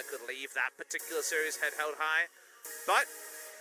Morgana could leave that particular series head held high. But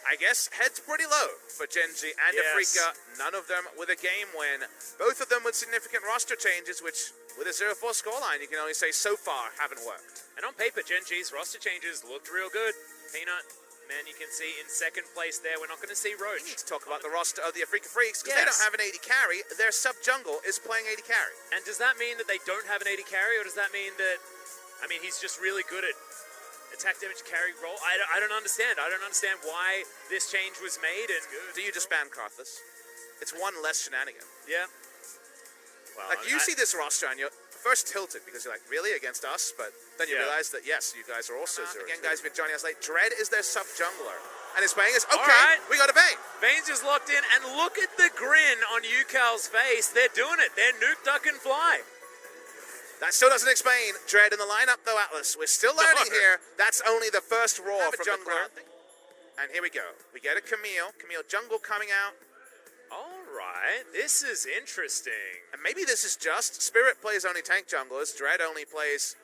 I guess head's pretty low for GEN.G and Afrika. None of them with a game win. Both of them with significant roster changes, which with a 0-4 scoreline, you can only say so far haven't worked. And on paper, GEN.G's roster changes looked real good. Peanut, man, you can see in second place there. We're not going to see Roach. We need to talk about the roster of the Afrika Freaks, because they don't have an AD carry. Their sub-jungle is playing AD carry. And does that mean that they don't have an AD carry, or does that mean that, I mean, he's just really good at attack damage carry role? I don't understand. I don't understand why this change was made. And do you just ban Karthus? It's one less shenanigan. Yeah. Well, like, you see this roster and you're first tilted because you're like, really, against us? But then you realize that, yes, you guys are also 0-2. Again, guys, if you're joining us late, Dread is their sub-jungler. And is playing as, okay, we got a Vayne. Vayne's just locked in, and look at the grin on UCal's face. They're doing it. They're nuke, duck, and fly. That still doesn't explain Dread in the lineup, though, Atlas. We're still learning here. That's only the first roar from jungler. And here we go. We get a Camille. Camille jungle coming out. All right, this is interesting. And maybe this is just Spirit plays only tank junglers, Dread only plays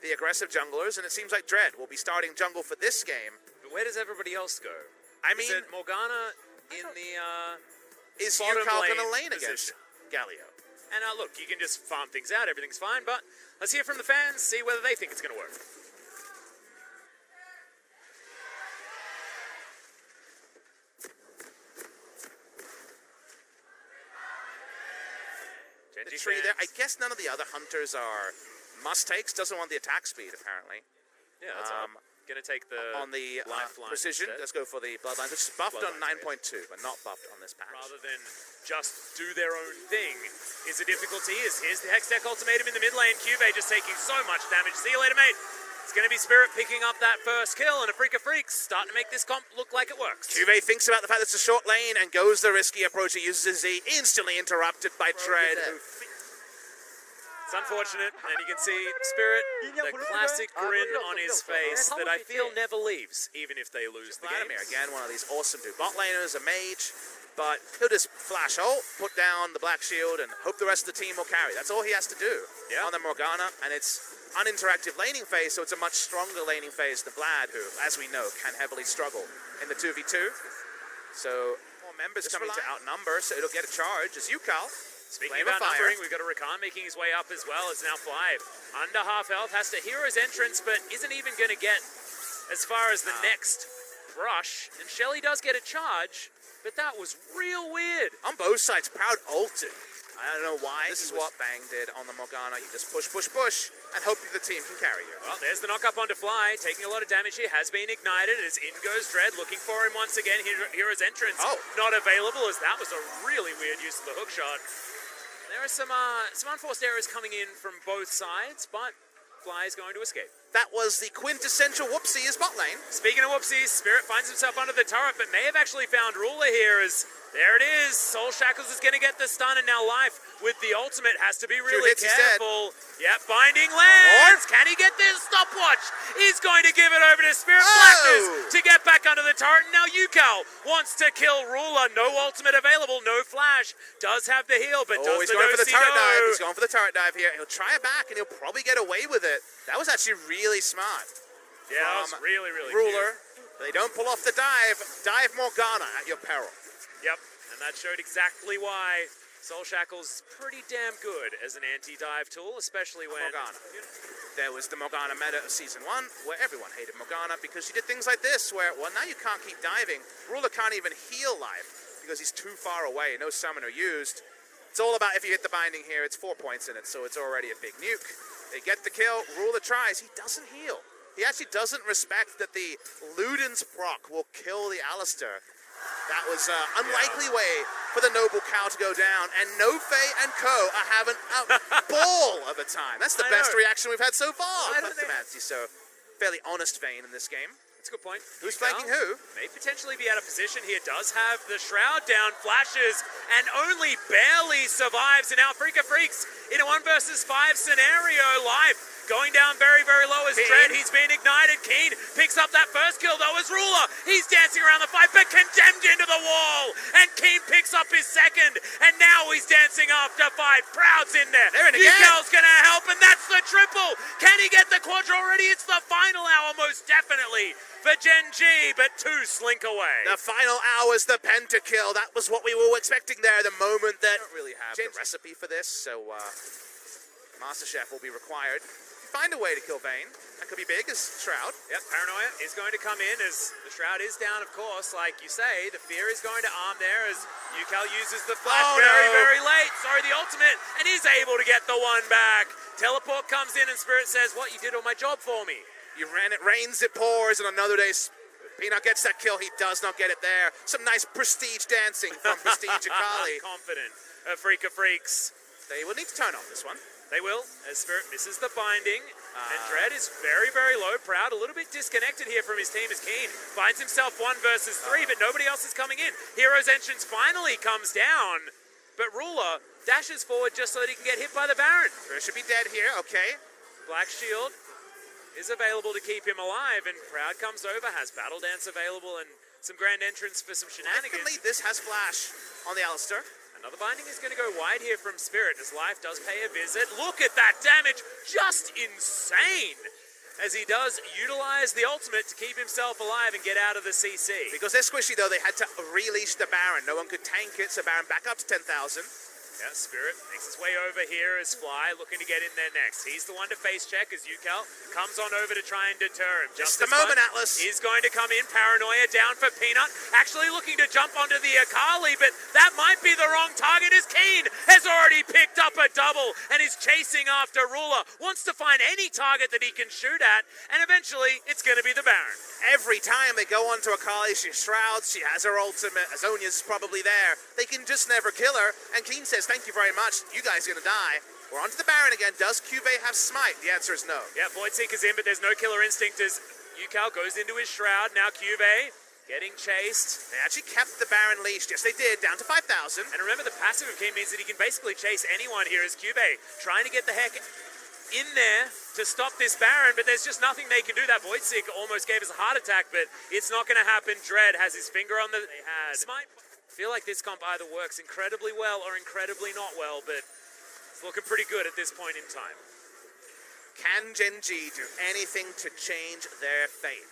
the aggressive junglers, and it seems like Dread will be starting jungle for this game. But where does everybody else go? I mean, is it Morgana in the is UCal going to lane against Galio? And look, you can just farm things out, everything's fine, but let's hear from the fans, see whether they think it's going to work. The tree there. I guess none of the other hunters are must-takes. Doesn't want the attack speed, apparently. Yeah, that's going to take the on the precision. Let's go for the Bloodlines, which is buffed on 9.2, but not buffed on this patch. Rather than just do their own thing is a difficulty. Here's the Hextech Ultimatum in the mid lane. QV just taking so much damage. See you later, mate. It's going to be Spirit picking up that first kill, and Afrika Freaks starting to make this comp look like it works. QV thinks about the fact that it's a short lane and goes the risky approach. He uses his Z, instantly interrupted by Dread. It's unfortunate, and you can see Spirit, the classic grin on his face that I feel never leaves, even if they lose the game. Again, one of these awesome bot laners, a mage, but he'll just flash ult, put down the black shield, and hope the rest of the team will carry. That's all he has to do on the Morgana, and it's uninteractive laning phase, so it's a much stronger laning phase than Vlad, who, as we know, can heavily struggle in the 2v2. So, more members coming to outnumber, so it'll get a charge as UCal. Speaking about numbering, we've got a Rakan making his way up as well. It's now Fly. Under half health, has to hero's entrance, but isn't even going to get as far as the next brush. And Shelly does get a charge, but that was real weird. On both sides, Proud ulted. I don't know why. This is what Bang did on the Morgana. You just push, push, push, and hope that the team can carry you. Well, there's the knock-up onto Fly, taking a lot of damage here, has been ignited, as in goes Dread, looking for him once again. Hero's entrance not available, as that was a really weird use of the hook shot. There are some unforced errors coming in from both sides, but Fly is going to escape. That was the quintessential whoopsie is bot lane. Speaking of whoopsies, Spirit finds himself under the turret, but may have actually found Ruler here as there it is. Soul Shackles is going to get the stun, and now Life with the ultimate has to be really careful. Yep, binding lands. Can he get this stopwatch? He's going to give it over to Spirit Blackness to get back under the turret. Now UCal wants to kill Ruler. No ultimate available, no flash. Does have the heal, but does he's going for the turret dive. He's going for the turret dive here. He'll try it back, and he'll probably get away with it. That was actually really smart. Yeah, that was really, really Ruler. They don't pull off the dive. Dive Morgana at your peril. Yep, and that showed exactly why Soul Shackles is pretty damn good as an anti-dive tool, especially when... Morgana. There was the Morgana meta of Season 1, where everyone hated Morgana because she did things like this, where, well, now you can't keep diving. Ruler can't even heal Life because he's too far away, no summoner used. It's all about if you hit the binding here, it's 4 points in it, so it's already a big nuke. They get the kill, Ruler tries, he doesn't heal. He actually doesn't respect that the Luden's proc will kill the Alistair. That was an unlikely way for the Noble Cow to go down, and Nofe and Co. are having a ball of a time. That's the best reaction we've had so far. So, fairly honest Vayne in this game. That's a good point. Who's flanking who? May potentially be out of position here. Does have the Shroud down, flashes, and only barely survives. And now Afrika Freaks in a 1 versus 5 scenario. Life going down very, very low as Dread. He's been ignited. Keen picks up that first kill though as Ruler. He's dancing around the fight, but condemned into the wall. And Keen picks up his second, and now he's dancing after fight. Proud's in there. Yukel's gonna help, and that's the triple. Can he get the quadra already? It's the final hour, most definitely, for Gen.G, but two slink away. The final hour's the pentakill. That was what we were expecting there. The moment that don't really have the recipe for this, so Master Chef will be required. Find a way to kill Vayne. That could be big as Shroud. Yep, Paranoia is going to come in as the Shroud is down, of course. Like you say, the Fear is going to arm there as Yukel uses the flash very late. Sorry, the ultimate, and is able to get the one back. Teleport comes in and Spirit says, what, you did all my job for me. You ran, it rains, it pours, and another day Peanut gets that kill. He does not get it there. Some nice prestige dancing from Prestige Akali. Confident of Freaka Freaks. They will need to turn off this one. They will, as Spirit misses the binding. And Dread is very, very low. Proud, a little bit disconnected here from his team as Keen finds himself 1 versus 3, but nobody else is coming in. Hero's entrance finally comes down, but Ruler dashes forward just so that he can get hit by the Baron. Spirit should be dead here, okay. Black Shield is available to keep him alive, and Proud comes over, has Battle Dance available, and some grand entrance for some shenanigans. This has Flash on the Alistair. Another binding is going to go wide here from Spirit as Life does pay a visit. Look at that damage, just insane, as he does utilize the ultimate to keep himself alive and get out of the CC. Because they're squishy though, they had to releash the Baron. No one could tank it, so Baron back up to 10,000. Yeah, Spirit makes his way over here as Fly looking to get in there next. He's the one to face check as Yukel comes on over to try and deter him. Just the moment, Atlas. He's going to come in. Paranoia down for Peanut. Actually looking to jump onto the Akali, but that might be the wrong target as Keen has already picked up a double and is chasing after Ruler. Wants to find any target that he can shoot at, and eventually it's going to be the Baron. Every time they go onto Akali, she shrouds, she has her ultimate. Azonia's probably there. They can just never kill her, and Keen says, thank you very much. You guys are going to die. We're onto the Baron again. Does QV have Smite? The answer is no. Yeah, Void Seeker's in, but there's no Killer Instinct as Yukel goes into his Shroud. Now QV getting chased. They actually kept the Baron leashed. Yes, they did. Down to 5,000. And remember, the passive of Keen means that he can basically chase anyone here as QV trying to get the heck in there to stop this Baron, but there's just nothing they can do. That Void Seeker almost gave us a heart attack, but it's not going to happen. Dread has his finger on the... They had Smite. I feel like this comp either works incredibly well or incredibly not well, but it's looking pretty good at this point in time. Can Gen.G do anything to change their fate?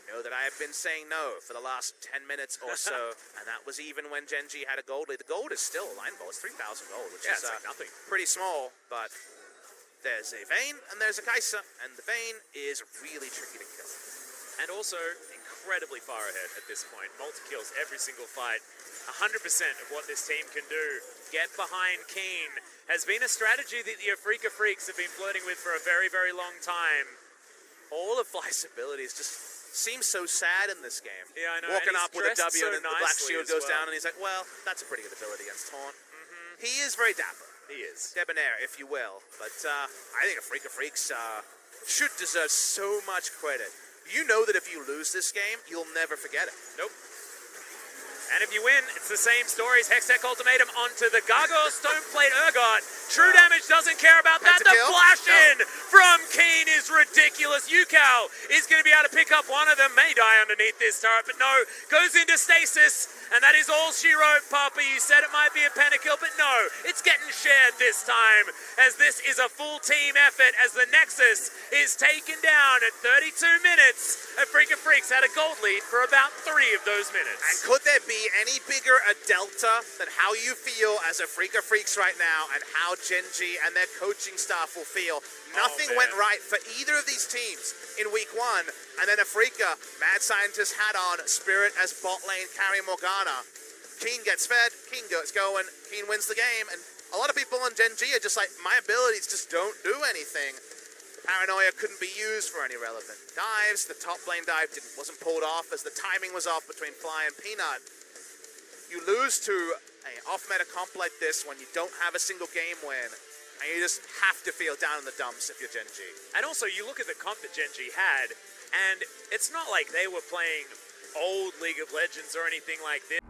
You know that I have been saying no for the last 10 minutes or so, and that was even when Gen.G had a gold lead. The gold is still a line ball. It's 3,000 gold, which is like nothing. Pretty small, but there's a Vayne and there's a Kai'Sa, and the Vayne is really tricky to kill. And also incredibly far ahead at this point. Multi-kills every single fight. 100% of what this team can do. Get behind Keen has been a strategy that the Freaka Freaks have been flirting with for a very, very long time. All of Fly's abilities just seem so sad in this game. Yeah, I know. Walking up with a W so and the Black Shield goes down and he's like, well, that's a pretty good ability against Taunt. He is very dapper. He is. Debonair, if you will. But I think a Freaka Freaks should deserve so much credit. You know that if you lose this game, you'll never forget it. Nope. And if you win, it's the same story as Hextech Ultimatum onto the Gargoyle Stoneplate Urgot. True damage doesn't care about that. The flash in from Keen is ridiculous. Yukel is going to be able to pick up one of them. May die underneath this turret, but no. Goes into stasis, and that is all she wrote, Papa. You said it might be a pentakill, but no. It's getting shared this time, as this is a full team effort, as the Nexus is taken down at 32 minutes. And Freaka Freaks had a gold lead for about 3 of those minutes. And could there be any bigger a delta than how you feel as a Freaka Freaks right now and how Gen.G and their coaching staff will feel? Nothing went right for either of these teams in week 1, and then a Freaka, Mad Scientist hat on, Spirit as bot lane carry Morgana. Keen gets fed, Keen gets going, Keen wins the game, and a lot of people on Gen.G are just like, my abilities just don't do anything. Paranoia couldn't be used for any relevant dives. The top lane dive wasn't pulled off as the timing was off between Fly and Peanut. You lose to an off-meta comp like this when you don't have a single game win, and you just have to feel down in the dumps if you're Gen.G. And also, you look at the comp that Gen.G had, and it's not like they were playing old League of Legends or anything like this.